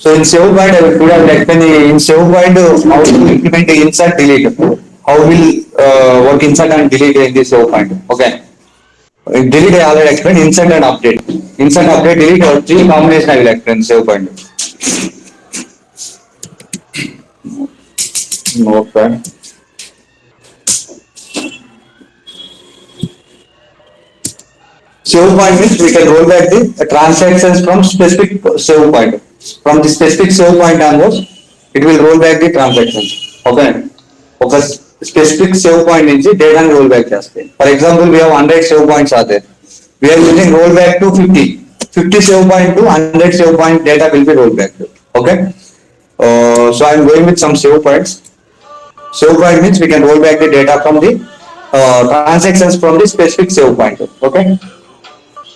So in SavePoint, I will put a like in SavePoint how to implement the insert delete. How will work insert and delete in this SavePoint? Okay. Delete I already explained. Insert and update. Insert, update, delete. Or three combination I will explain SavePoint. Okay. Save point means we can roll back the transactions from specific save point. From the specific save point onwards, it will roll back the transactions. Okay. ఒక specific save point నుంచి డేటాను roll back చేస్తాయి. For example, we have 100 save points are there. We are using roll back to 50. 50 save point to 100 save point data will be rolled back to. Okay. So I am going with some save points. Save point means we can roll back the data from the transactions from the specific save point. Okay.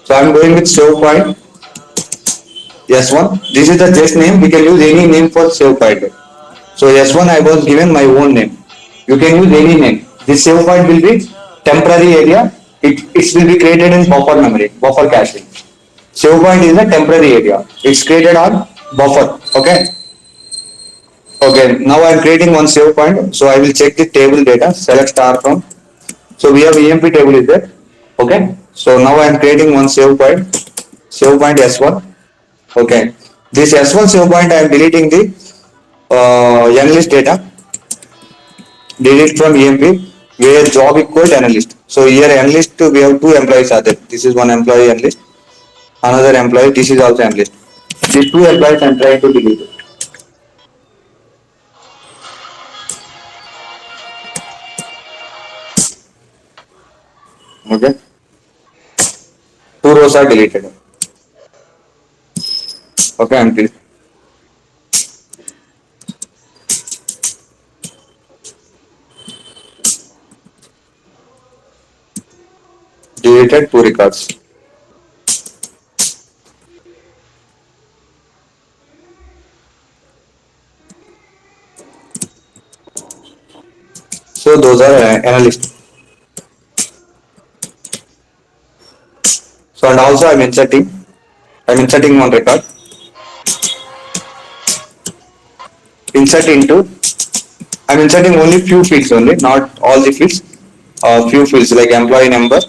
So I'm going with save point. S1. This is the just name. We can use any name for save point. So S1 I was given my own name. You can use any name. This save point will be temporary area. It will be created in buffer memory, buffer caching. Save point is a temporary area. It's created on buffer. Okay. Okay. Now I'm creating one save point. So I will check the table data. Select star from. So we have EMP table is there. Okay. So now I am creating one save point. Save point S1. Okay. This S1 save point I am deleting the analyst data. Delete from EMP where job equals analyst. So here analyst we have two employees are there. This is one employee analyst. Another employee. This is also analyst. These two employees I am trying to delete it. Okay. Two rows are deleted. Okay, I'm deleting. Deleted two records. So those are analysts. So and also I'm inserting one record. I'm inserting only few fields only, not all the fields. Few fields like employee number,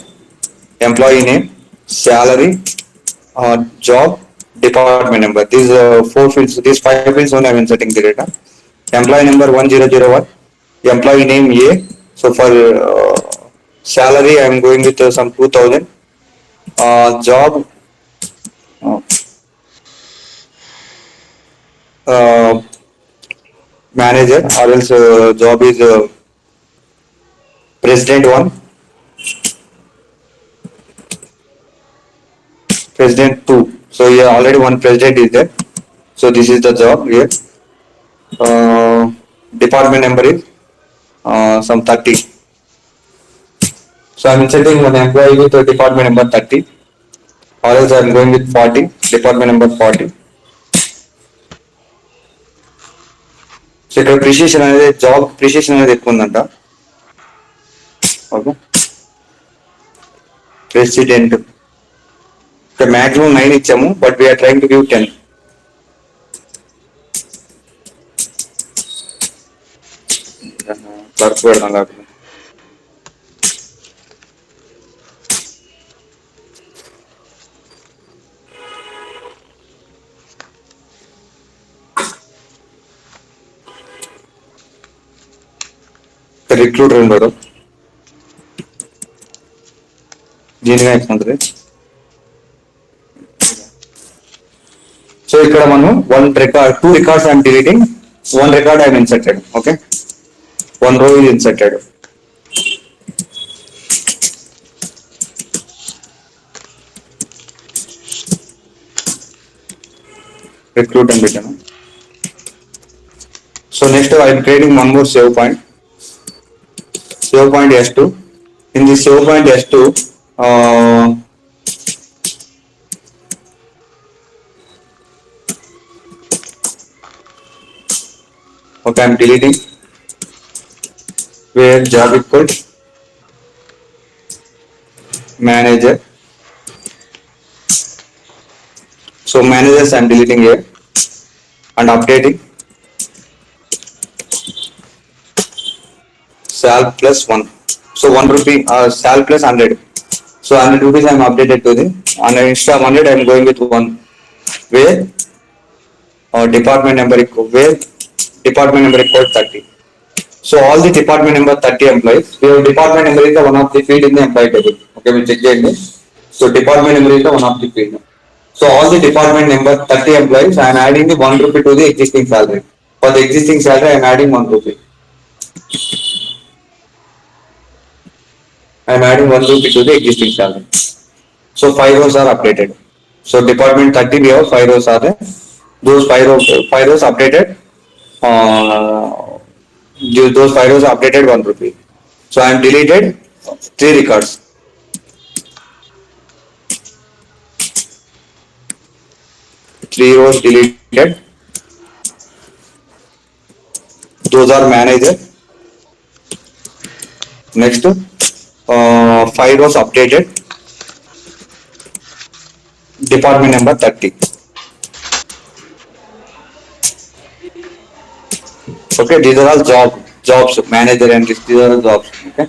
employee name, salary, job, department number. These four fields, these five fields only I'm inserting the data. Employee number 1001, employee name A. So for salary, I'm going with some 2000. Job, uh, manager, or else job is president 1, president 2. So yeah, already one president is there. So this is the job here. Department number is some 30. So I'm inserting one employee with department number 30, or else I'm going with 40, department number 40. So ఇక్కడ precision అనేది job precision అనేది ఎక్కువ ఉందంట. Okay, president ఇక్కడ maximum 9 ఇచ్చాము, but we're trying to give 10. Work పెడదాం కాకుండా recruiter ఉండదు, దీనిగా ఉంటుంది. సో ఇక్కడ మనం two records I'm deleting, one record I am inserted. Okay, one row is inserted. Recruit and return. So next I am creating one more save point. Save point S2. In this save point S2, okay, I am deleting where job equals manager. So managers I am deleting here. and updating sal plus 1. So 1 rupee, sal plus 100. So 100 rupees I am updated to the, and instead of 100 I am going with 1, where department number where department number equals 30. So all the department number 30 employees, your department number is the one of the field in the employee table. Okay, we check it. So department number is the one of the field. So all the department number 30 employees, I am adding the 1 rupee to the existing salary. For the existing salary, I am adding 1 rupee. I am adding 1 rupee to the existing salary. So 5 rows are updated. So department 30 we have 5 rows are there. Those 5 rows updated. Those 5 rows are updated 1 rupee. So I am deleted 3 records. 3 rows deleted. Those are manager. Next, 5 rows updated. Department number 30. Okay, these are all jobs, manager and these are all jobs. Okay.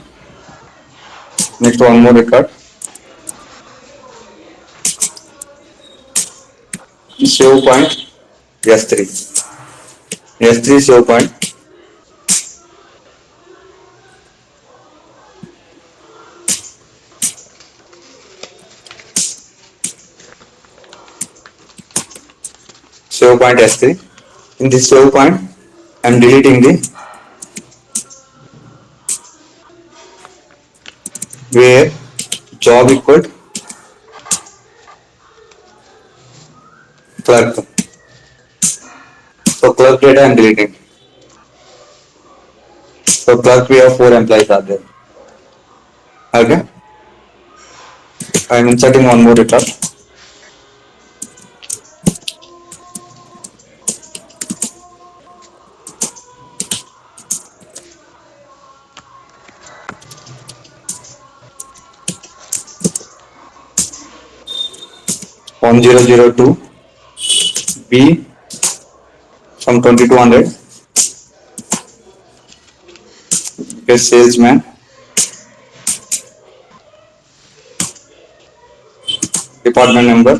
Next, one more record. Save point S3. S3 save point. Save point S3. In this save point, I am deleting the where job equal clerk. So clerk data I am deleting. So clerk we have 4 employees are there. Okay. I am inserting one more record. One zero zero two B from 2200. Okay, salesman. Department number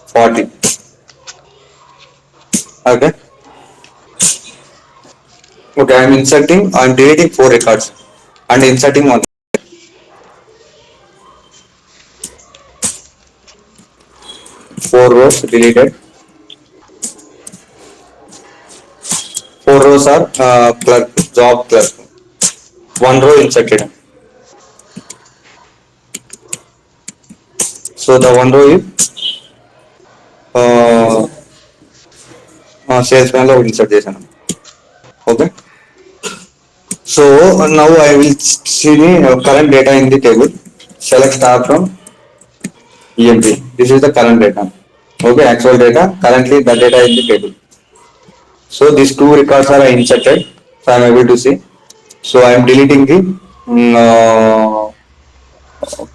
40. Okay. Okay, I am deleting 4 records and inserting one. 4 rows deleted. 4 rows are clerk, job clerk. 1 row inserted. So the 1 row is salesman lo insert చేశాను. Okay. So now I will see the current data in the table. Select star from EMP. This is the current data. Okay, actual data. Currently the data in the table. So these 2 records are inserted. So I am able to see. So I am deleting the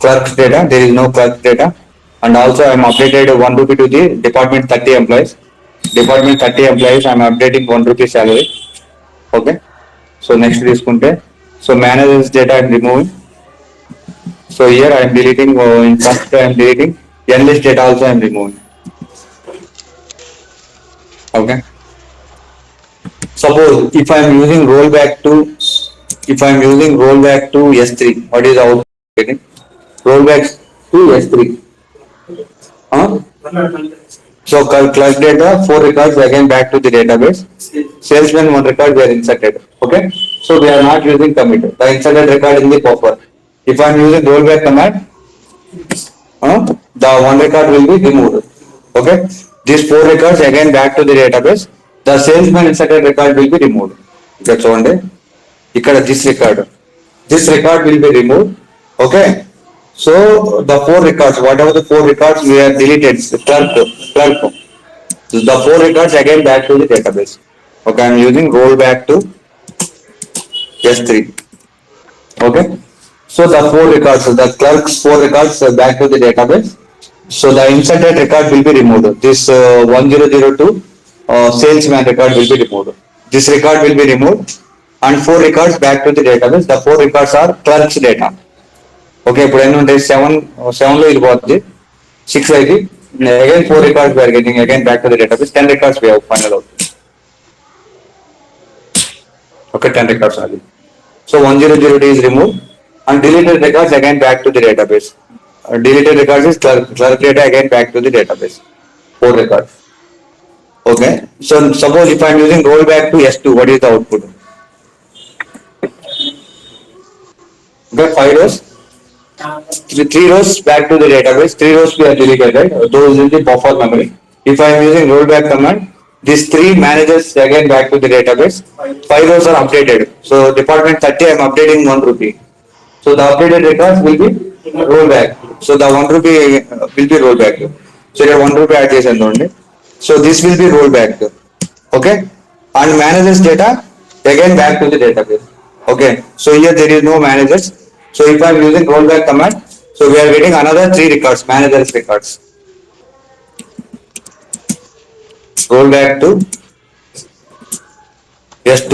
clerk's data. There is no clerk data. And also I am updated 1 rupee to the department 30 employees. Department 30 employees I am updating 1 rupee salary. Okay. So next తీసుకుంటే so managers data I am removing. So here I am deleting in first I am deleting list data also I am removing. Okay. Suppose if I am using rollback to S3, what is output getting? Rollback to S3. So clerk data 4 records again back to the database. Salesman 1 record we are inserted. Okay. So we are not using commit. The inserted record in the buffer. If I am using rollback command, the 1 record will be removed. Okay. These 4 records again back to the database. The salesman inserted record will be removed. That's one day. This record will be removed. Okay. So the 4 records, whatever the 4 records we have deleted, clerk. The 4 records again back to the database. Okay, I am using rollback to S3. Okay. So the 4 records, the clerk's 4 records back to the database. So the inserted record will be removed. This 1002 salesman record will be removed. This record will be removed and 4 records back to the database. The 4 records are clerk's data. Okay, ఇప్పుడు ఎన్ని ఉంటాయి? Seven లో ఇది పోతుంది, 6 అయితే again 4 records we are getting again back to the database. 10 records we have final out. Okay, 10 records only. So 1002 is removed and deleted records again back to the database. Deleted records is clerk data again back to the database. 4 records. Okay, so suppose if I am using rollback to S2, what is the output? Okay, 5 rows, 3 rows back to the database, 3 rows we are deleted, right? Those in the buffer memory. If I am using rollback command, these 3 managers again back to the database. 5 rows are updated. So department 30, I am updating 1 rupee. So the updated records will be rollback. So the 1 rupee will be rollback. So here 1 rupee add చేశాను only. So this will be rollback. Okay, and managers data again back to the database. Okay, so here there is no managers. So if I am using rollback command, so we are getting another 3 records, managers records. Rollback to S2.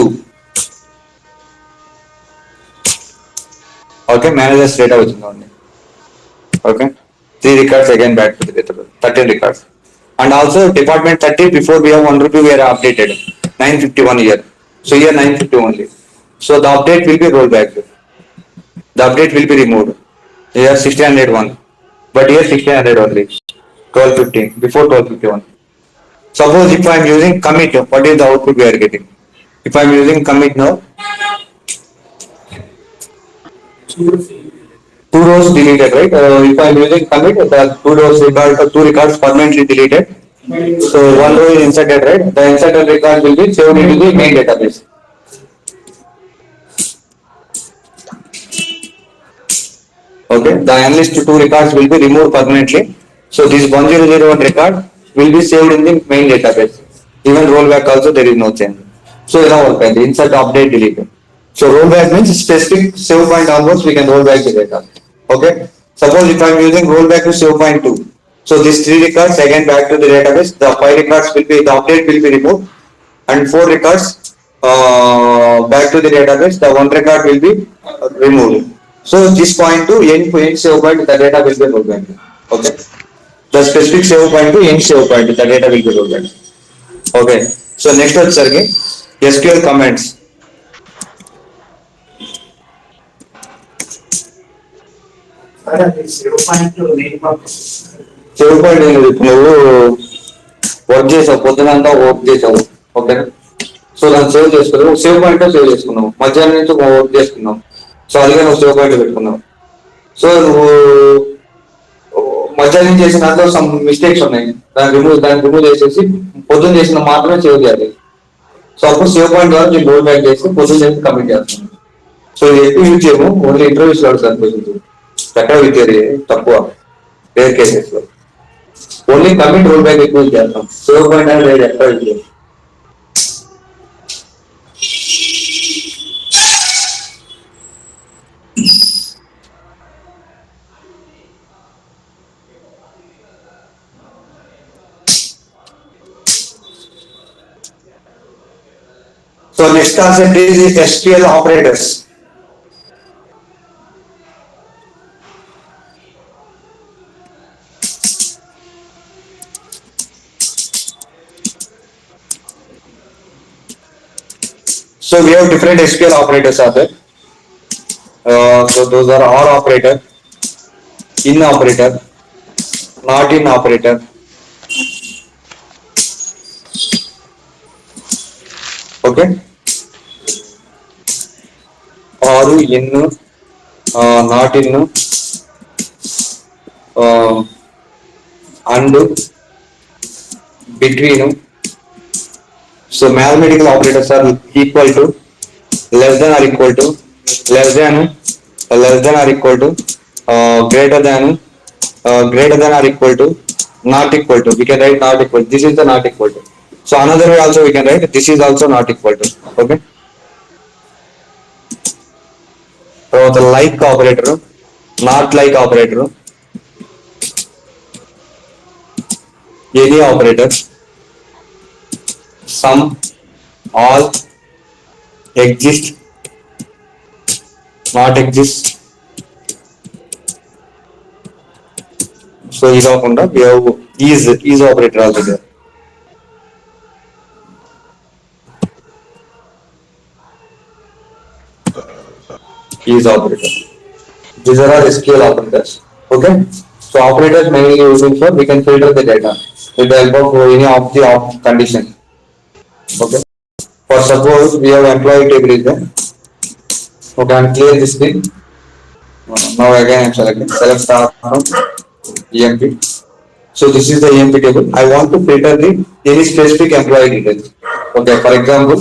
Okay, managers data వచ్చింది only. Okay, 3 records again back to the database, 13 records. And also department 30, before we have 1 rupee we are updated 951 here. So here 950 only. So the update will be rollback. The update will be removed. Here 1601, but here 1600 only. 1215 before 1251. Suppose if I am using commit, what is the output we are getting? If I am using commit now, 2 rows deleted, right? If I am using commit, the 2 records permanently deleted. So 1 row is inserted, right? The inserted record will be saved into the main database. Okay, the enlist 2 records will be removed permanently. So this 1001 record will be saved in the main database. Even rollback also there is no change. So now the insert, update, delete. So rollback means specific save point onwards we can roll back the data. Okay, suppose if I am using rollback to save point 2. So these 3 records again back to the database. The 5 records will be, the update will be removed and 4 records back to the database. The 1 record will be removed. So this point to end save point, the data will be rolled back. Okay, the specific save point to end save point, the data will be rolled back. Okay, so next one sir, SQL comments. Save point నువ్వు work చేసావు, పొద్దునంతా work చేసావు. Okay, so దాన్ని save చేసుకున్నావు. Save point save చేసుకున్నావు, మధ్యాహ్నం నుంచి work చేసుకున్నావు. So అదిగా నువ్వు సేవ్ పాయింట్ పెట్టుకున్నావు. సో నువ్వు మధ్యాహ్నం చేసిన దాంట్లో సమ్ మిస్టేక్స్ ఉన్నాయి, దాన్ని రిమూవ్ చేసేసి పొద్దున్న చేసిన మాత్రమే సేవ్ చేయాలి. సో అప్పుడు సేవ్ పాయింట్ ద్వారా నేను రోల్ బ్యాక్ చేసి పొద్దున్న చేసి కమిట్ చేస్తున్నాను. సో ఇది ఎక్కువ యూజ్ చేయము, ఓన్లీ ఇంటర్వ్యూస్ లో సరిపోతుంది. ఎక్కడ విద్యార్థి తక్కువ, రేర్ కేసెస్ లో ఓన్లీ కమిట్ రోల్ బ్యాక్ ఎక్కువ చేస్తాం. సేవ్ పాయింట్ అనేది ఎక్కడ విద్యార్థి. So next concept is the SQL operators. So we have different SQL operators are there. So those are OR operator, in operator, not in operator. Okay, or in, not in, and between. So mathematical operators are equal to, less than or equal to, less than or equal to, greater than or equal to, not equal to. We can write not equal. This is the not equal to. So another way also we can write this is also not equal to. Okay. So the like operator, not like operator, any operator, some, all, exist, not exist. So ఇది కాకుండా we have is operator also there. Is operator. These are all SQL operators. Okay. So operators mainly using for we can filter the data with the help of any of the condition. Okay. For suppose we have employee table is there. Okay, and clear this thing. Now again I'm selecting select star from EMP. So this is the EMP table. I want to filter the any specific employee details. Okay, for example,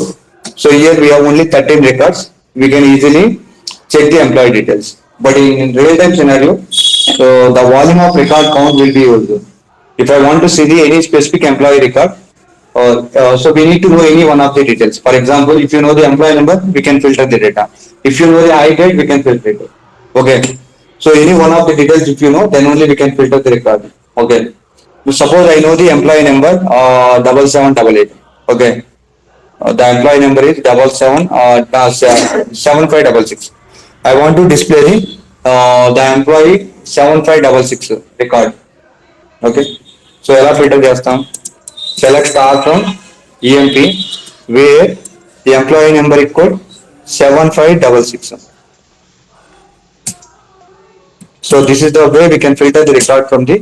so here we have only 13 records. We can easily check the employee details. But in real time scenario, so the volume of record count will be used. If I want to see the any specific employee record, so we need to know any one of the details. For example, if you know the employee number, we can filter the data. If you know the I date, we can filter it. Okay. So any one of the details, if you know, then only we can filter the record. Okay. Suppose I know the employee number 7788. Okay. The employee number is 7566. I want to display the employee 7566 record. Okay. So ఎలా filter చేస్తాం? Select star from EMP where the employee number equal 7566. So this is the way we can filter the record from the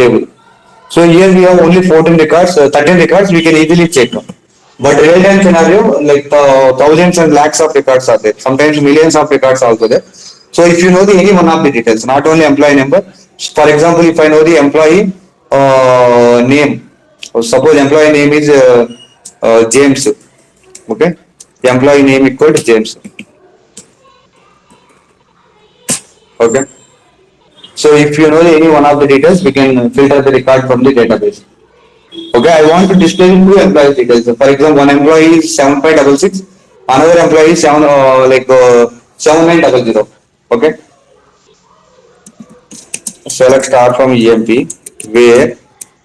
table. So here we have only 14 records, 13 records we can easily check. But real time scenario, like thousands and lakhs of records are there. Sometimes millions of records also there. So if you know the any one of the details, not only employee number. For example, if I know the employee name, suppose employee name is James. Okay, the employee name equal to James. Okay. So if you know any one of the details, we can filter the record from the database. Okay, I want to display two employees details. For example, one employee is 7566, another employee is 7900. Okay. Select star from EMP where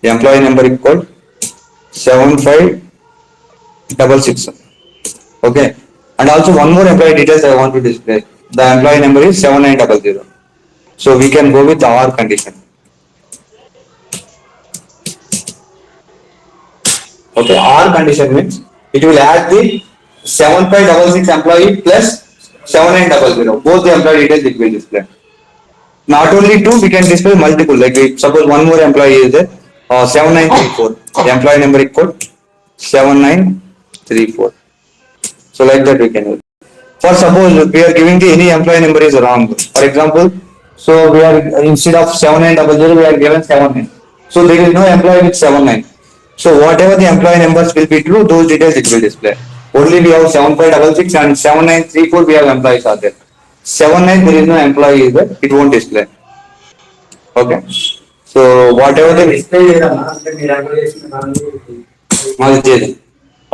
the employee number equal 7566. Okay. And also one more employee details I want to display. The employee number is 7900. So we can go with the OR condition. Okay, OR condition means it will add the 7566 employee plus 7900. Both the employee details it will display. Not only two, we can display multiple. Like if suppose one more employee is there, 7934. The employee number equal 7934. So like that we can use. For suppose we are giving the any employee number is wrong. For example, so we are instead of 7900 we are given 79. So there is no employee with 79. So whatever the employee numbers will be true, those details it will display. Only we have 7566 and 7934 we have employees are there. 79 there is no employee is there, it won't display. Okay. So whatever the display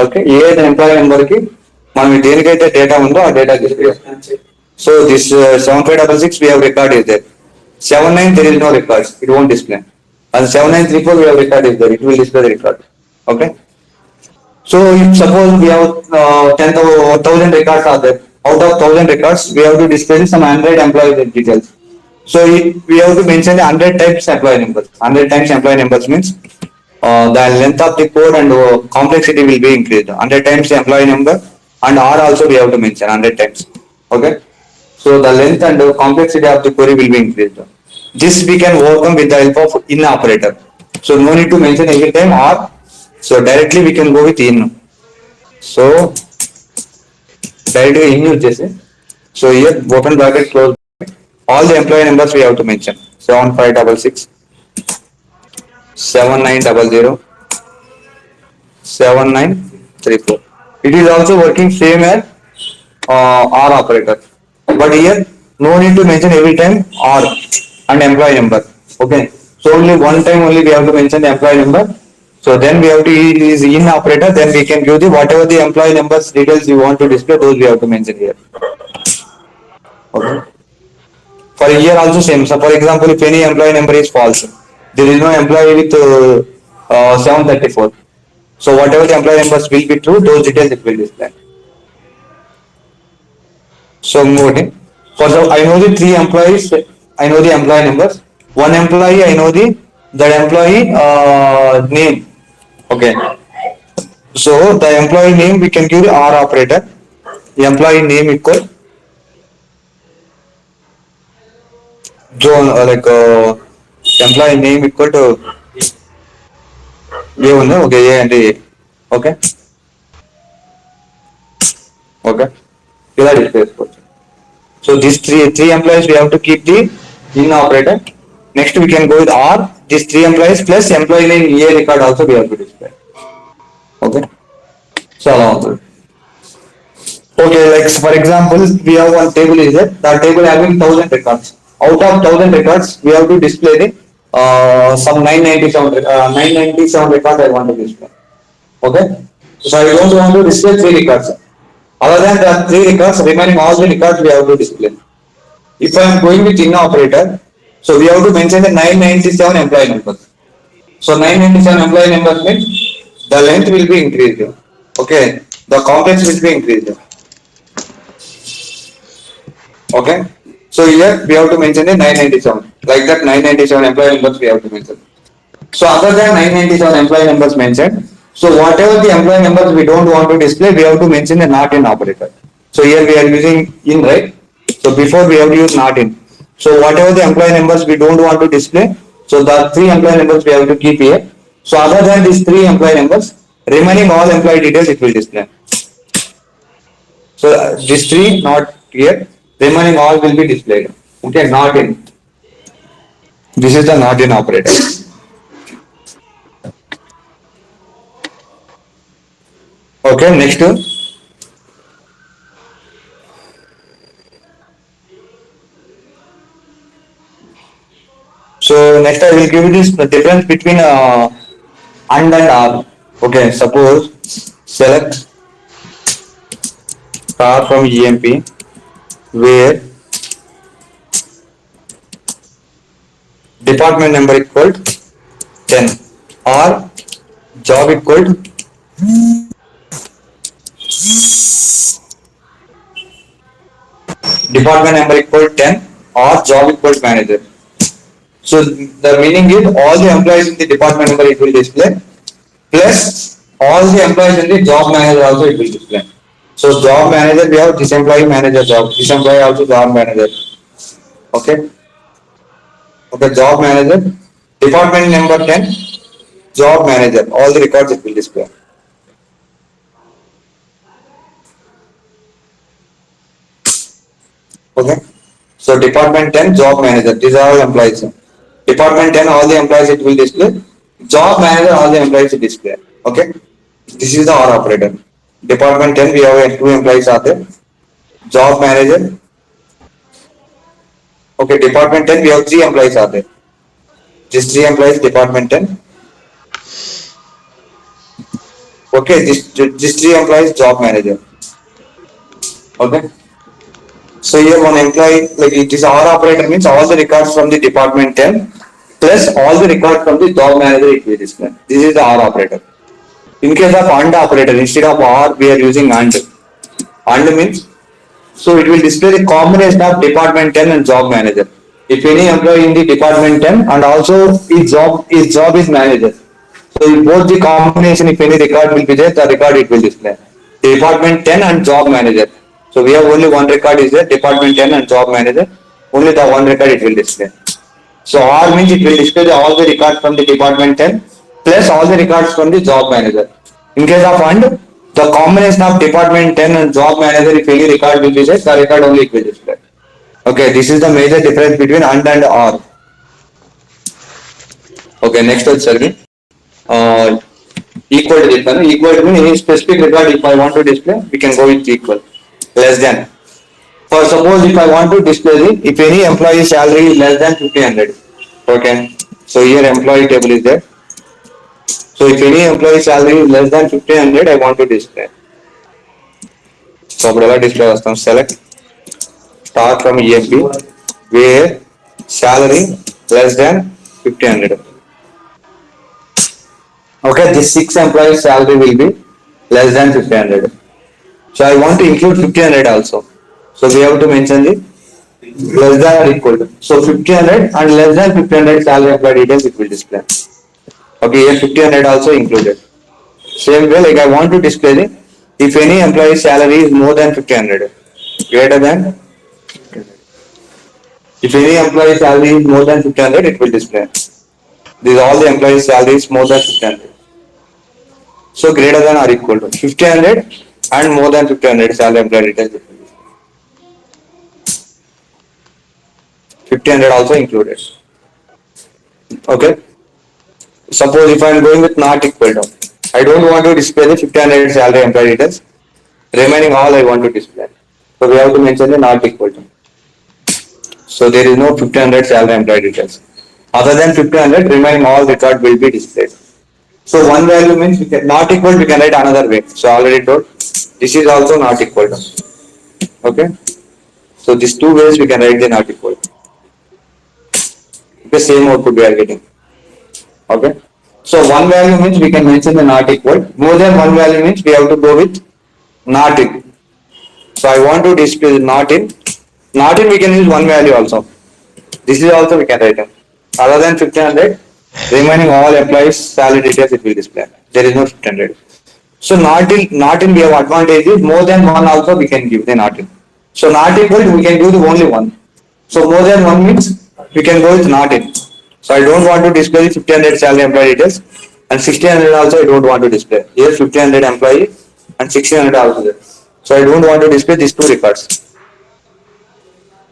okay, A employee number కి మనం దేనికైతే data ఉందో ఆ data display. So this 7566 we have record is there. 79 there is no records, it won't display. And 7934 we have record is there, it will display the record. Okay. So if suppose we have 10,000 records are there, out of 1000 records we have to display some 100 employee details. So we have to mention the 100 times employee numbers. 100 times employee numbers means the length of the code and complexity will be increased. 100 times the employee number and R also we have to mention 100 times. Okay. So the length and complexity of the query will be increased. This we can overcome with the help of in operator. So no need to mention every time R. So directly we can go with in. So directly in use చేసి. So here open bracket close. All the employee numbers we have to mention 7566, 7900, 7934. It is also working same as R operator. But here no need to mention every time R and employee number. Okay. So only one time only we have to mention the employee number. So then we have to use in operator. Then we can give the whatever the employee numbers details you want to display. Those we have to mention here. Okay. For here also same. So for example, if any employee number is false, there is no employee with 734. So whatever the employee numbers will be true, those details it will display. So moving for the I know the three employees, I know the employee numbers. One employee I know the that employee name. Okay. So the employee name we can give the R operator. The employee name equal John employee name equal to A1. Okay, A and A. Okay. Okay. That is basically. So these three employees we have to keep the in operator. Next we can go with R. These three employees plus employee name EA record also we have to display. Okay. So along. Okay, like for example, we have one table is there. That table having 1,000 records. Out of 1,000 records, we have to display the some 997 records I want to display. Okay. So I don't want to display three records. Other than the three records, remaining all the records we have to display. If I am going with in operator, so we have to mention the 997 employee numbers. So 997 employee numbers means the length will be increased. Okay, the complex will be increased. Okay, so here we have to mention the 997. Like that 997 employee numbers we have to mention. So other than 997 employee numbers mentioned, so whatever the employee numbers we don't want to display, we have to mention the not in operator. So here we are using in, right? So before we have to use not in. So whatever the employee numbers we don't want to display, so the three employee numbers we have to keep here. So other than these three employee numbers, remaining all employee details it will display. So these three not here, remaining all will be displayed. Okay, not in. This is the not in operator. Okay, next. So next I will give you this the difference between and R. Okay, suppose select star from EMP where department number equal 10 or job equal department number equal 10 or job equal manager. So the meaning is all the employees in the department number it will display plus all the employees in the job manager also it will display. So job manager we have this employee manager job, this employee also job manager. Okay. Okay, job manager, department number 10, job manager, all the records it will display. Okay. So department 10, job manager, these are all employees. Department 10, all the employees it will display. Job manager, all the employees it display. Okay. This is the OR operator. Department 10, we have two employees are there. Job manager. Okay, department 10, we have three employees are there. Just three employees, department 10. Okay, this three employees, job manager. Okay. So here one employee, like it is our operator means all the records from the department 10 plus all the records from the job manager it will display. This is the R operator. In case of AND operator, instead of R we are using AND. AND means, so it will display the combination of department 10 and job manager. If any employee in the department 10 and also his job is manager. So in both the combination, if any record will be there, the record it will display. Department 10 and job manager. So we have only one record is there, department 10 and job manager. Only the one record it will display. So R means it will display all the records from the department 10 plus all the records from the job manager. In case of AND, the combination of department 10 and job manager, if any record will be there, the record only it will display. Okay, this is the major difference between and R. Okay, next one, Sarvi. Uh, Equal to this one. Equal to mean any specific record if I want to display, we can go with equal. Less than. For suppose if I want to display the, if any employee salary is less than 1500. Okay. So here employee table is there. So if any employee salary is less than 1500, I want to display. So display custom select start from EFB where salary less than 1500. Okay, that this 6 employees salary will be less than 1500. So I want to include 1500 also. So we have to mention the less than or equal to. So 1500 and less than 1500 salary employee details it will display. Okay, here 1500 also included. Same way, like I want to display the if any employee salary is more than 1500, greater than, if any employee salary is more than 1500, it will display. These all the employees salary is more than 1500. So greater than or equal to 1500 and more than 1500 salary employee details. 1500 also included. Okay. Suppose if I am going with not equal to, I don't want to display the 1500 salary employee details. Remaining all I want to display. So we have to mention the not equal to. So there is no 1500 salary employee details. Other than 1500, remaining all record will be displayed. So one value means we can, not equal, we can write another way. So already told, this is also not equal to. Okay. So these two ways we can write the not equal. The same output we are getting. Okay. So one value means we can mention the not equal. More than one value means we have to go with not in. So I want to display not in. Not in we can use one value also. This is also we can write in. Other than 1500, remaining all employees salary details it will display. There is no 1500. So not in we have advantages. More than one also we can give the not in. So not equal we can do the only one. So more than one means we can go with not in. So I don't want to display the 1500 salary employee details and 1600 also I don't want to display. Here 1500 employee and 1600 also there. So I don't want to display these two records.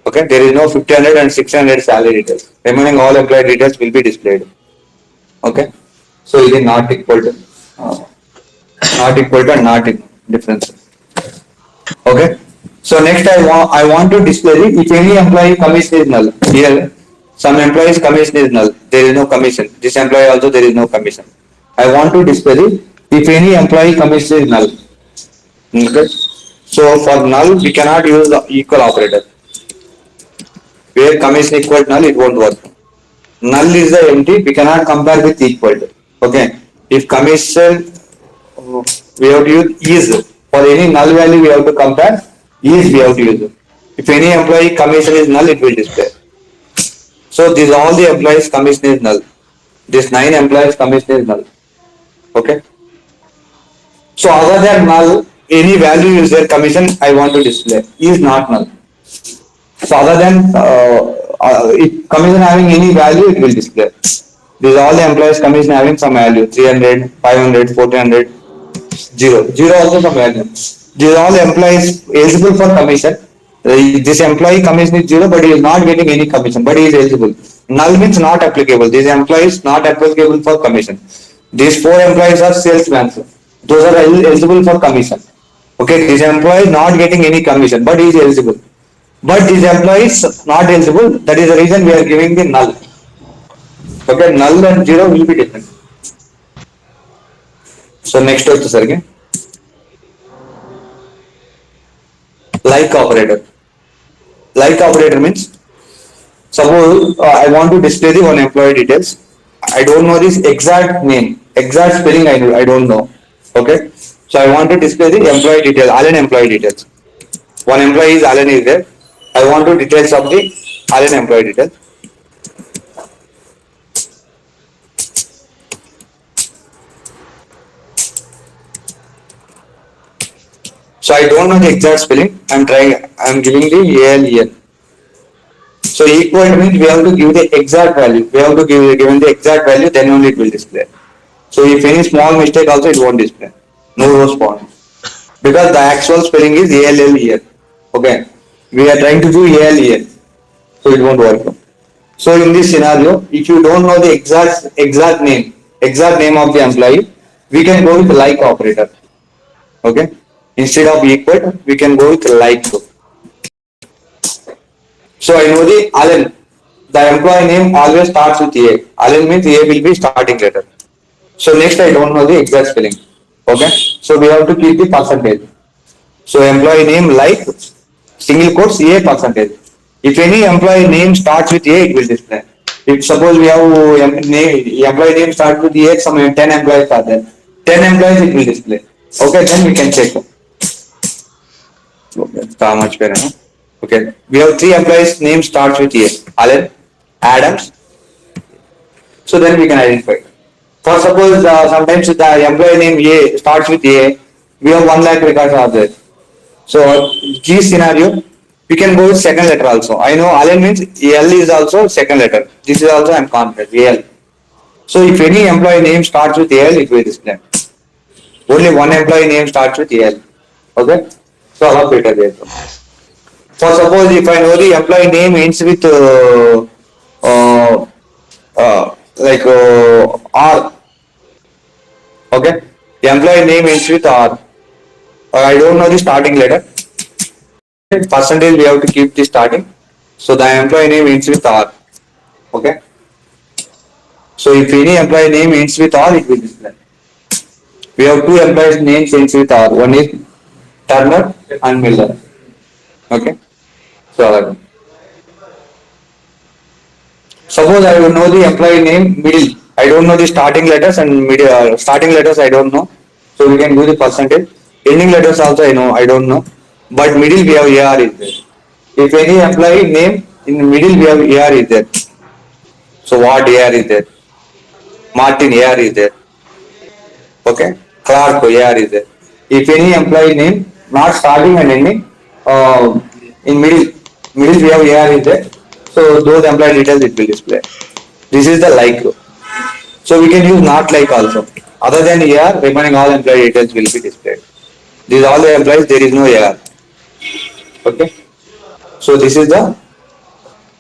Okay, there is no 1500 and 600 salary details. Remaining all employee details will be displayed. Okay, so it is not equal to, and not in difference. Okay, so next I want to display the if any employee commission is null. Here some employees commission is null. There is no commission. This employee also there is no commission. I want to display the if any employee commission is null. Okay, so for null we cannot use the equal operator. Where commission equal to null, it won't work. Null is the empty, we cannot compare with equal to. Okay. If commission, we have to use is. For any null value, we have to compare. Is we have to use. If any employee commission is null, it will display. So these all the employees commission is null. This 9 employees commission is null. Okay. So other than null, any value is there commission, I want to display. Is not null. So other than if commission having any value, it will display. These all the employees commission having some value 300, 500, 1400, 0. 0 also some value. These all the employees eligible for commission. This employee commission is 0, but he is not getting any commission, but he is eligible. Null means not applicable. These employees not applicable for commission. These 4 employees are salesmen. Those are eligible for commission. Okay, this employee not getting any commission, but he is eligible. But these employees not eligible, that is the reason we are giving the null. Okay, null and 0 will be different. So next వచ్చేసరికి again. Like operator. Like operator means suppose I want to display the one employee details. I don't know this exact name, exact spelling I don't know. Okay, so I want to display the employee details, Allen employee details. One employee is Allen is there. I want to details of the Allen employee details. So I don't know the exact spelling. I'm giving the ALEN. So equal means we have to give the exact value. We have to give given the exact value, then only it will display. So if any small mistake also it won't display. No rows found. Because the actual spelling is ALLEN. Okay. We are trying to do ALEN. So it won't work. So in this scenario, if you don't know the exact name of the employee, we can go with like operator. Okay. Instead of equal, we can go with like. So I know the Allen. The employee name always starts with A. Allen means A will be starting letter. So next I don't know the exact spelling. Okay. So we have to keep the percentage. So employee name like single quotes A percentage. If any employee name starts with A, it will display. If suppose we have employee name start with EX, some 10 employees are there. 10 employees it will display. Okay, then we can check. Okay, how much per annum? Okay, we have three employees name starts with A. Alan, Adams. So then we can identify. For suppose sometimes the employee name A starts with A, we have 1 lakh records are there. So G scenario, we can go with second letter also. I know Alan means L is also second letter. This is also I am confident AL. So if any employee name starts with AL, it will display. Only one employee name starts with AL. Okay. So allow better there. For suppose if I know the employee name ends with uh, like R. Okay. The employee name ends with R. I don't know the starting letter. Percentage we have to keep the starting. So the employee name ends with R. Okay. So if any employee name ends with R, it will display. We have two employees names ends with R. One is Turner and Miller. Okay. So suppose I will know the employee name middle. I don't know the starting letters and middle, starting letters I don't know. So we can do the percentage. Ending letters also I know, I don't know. But middle we have AR is there. If any employee name in the middle we have AR is there. So what AR is there? Martin AR is there. Okay. Clark AR is there. If any employee name not starting and ending, in middle we have AR is there. So those employee details it will display. This is the like. So we can use not like also. Other than AR, remaining all employee details will be displayed. These all the employees, there is no AR. Okay. So this is the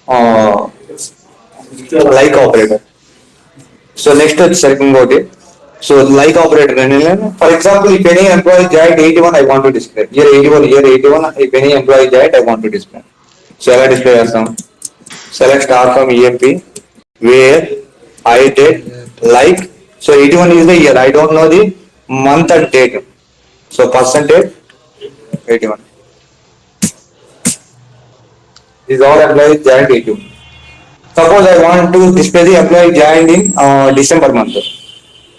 uh, like operator. So next is second mode. So like operator. For example, if any employee joined 81, I want to display. Year 81, if any employee joined, I want to display. So I display as some. Select star from EMP where I did like. So 81 is the year. I don't know the month and date. So percentage 81. These all employees joined 81. Suppose I want to display the employee joined in December month.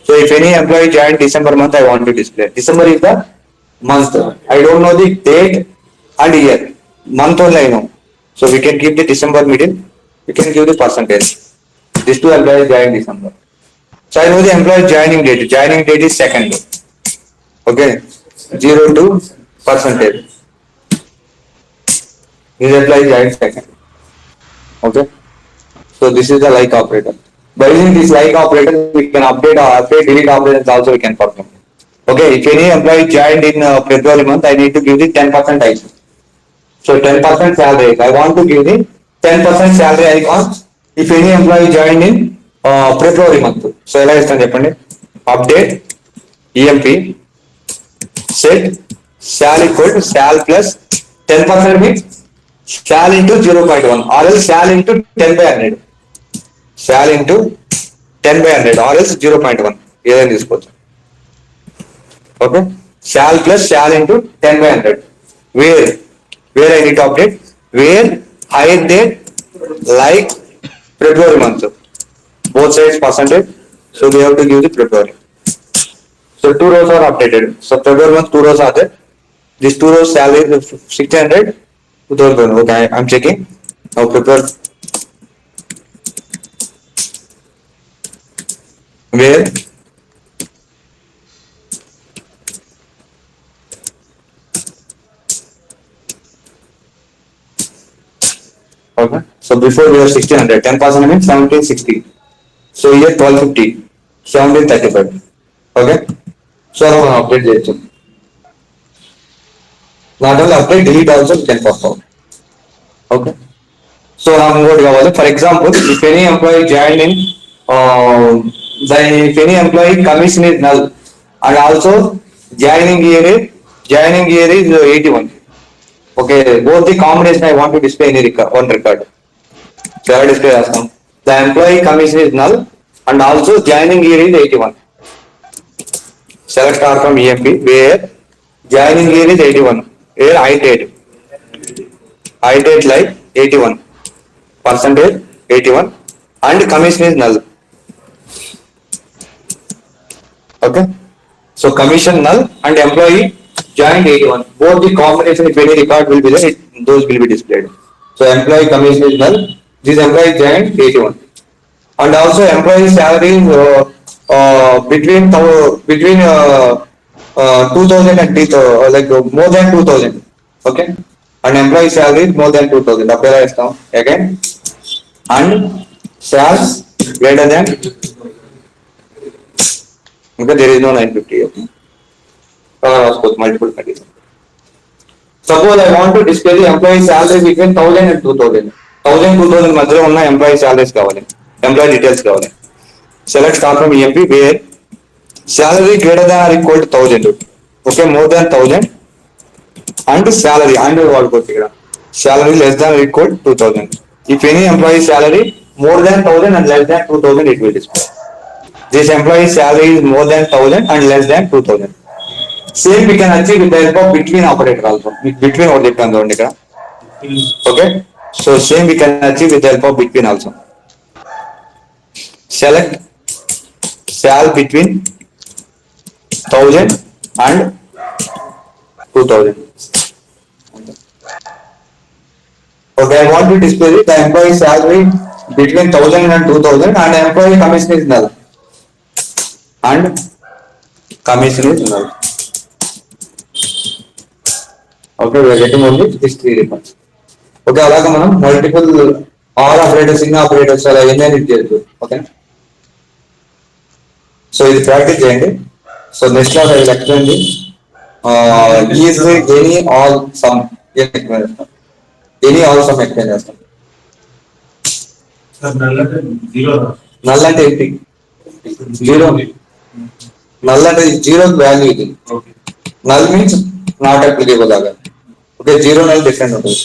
So if any employee joined December month, I want to display. December is the month. I don't know the date and year. Month only I know. So we can keep the December middle. We can give the percentage. These two employees joined December. So I know the employee joining date. Joining date is second. Okay. 02 percentage. This employee joined second. Okay. So this is the like operator. By using this like operator, we can update or update delete operations also we can perform. Okay, if any employee joined in February month, I need to give the 10% icon. So 10% salary. I want to give the 10% salary icon if any employee joined in February month. So ఎలా ఇస్తాను చెప్పండి update EMP set shall equal to shall plus 10% means shall into 0.1 or else shall into 10 by 100. Shall into 10 by 100 or else 0.1 ఏదైనా తీసుకోవచ్చు. Okay, shall plus shall into 10 by 100 where I need to update where higher date like February month, both sides percentage, so we have to give the February. So two rows are updated. So February month two rows are there. These two rows salary is 1600. Okay, I'm checking now. February where okay. So before we have 1600, 10% means 1760. So here 1250, 1735. Okay. So now update చేయొచ్చు. Not only update, delete also we can perform. Okay. So now ఇంకోటి కావాలి. For example, if any employee joined in then if any employee commission is null and also joining year is 81. Okay, both the combination I want to display any one record. So I display as some. The employee commission is null and also joining year is 81. Select star from EMP where joining year is 81. Where I date like 81. Percentage 81. and commission is null. Okay. So commission null and employee joined 81. Both the combination, if any record will be there, those will be displayed. So employee commission is null. This employee joined 81. And also employee salary is between 2000 and more than 2000. Okay. And employee salary is more than 2000. Apply now again. And sales greater than, because there is no 950. Okay. Multiple conditions. Suppose I want to display the employee salary between 1000 and 2000. 1000 మధ్యలో ఉన్న employee salaries కావాలి, employee details కావాలి. Select start from EMP where salary greater than or equal to 1000. Okay, more than 1000 and salary and వాడుకోవచ్చు ఇక్కడ. Salary less than or equal to 2000. If any employee salary more than 1000 and less than 2000, it will display. This employee salary is more than 1000 and less than 2000. Same we can achieve with the help of between operator also. Between what depends on ఇక్కడ. Okay. So same we can achieve with the help of between also. Select sal between 1000 and 2000. Okay, I want to display the employee salary between 1000 and 2000 and employee commission is null. And commission is null. Okay, we are getting only these three records. Okay, అలాగా మనం multiple all operators, in operators అలా ఎన్ని చేయొచ్చు. Okay, so ఇది practice చేయండి. So next class I will explain the is any all some explain చేస్తాం. Any all some explain చేస్తాం. Null అంటే ఏంటి? జీరో. నల్ అంటే జీరో వాల్యూ ఇది. నల్ మీన్స్ నాట్ అప్లికేబుల్ లాగా. ఓకే, జీరో నల్ డిఫరెంట్ ఉంటుంది.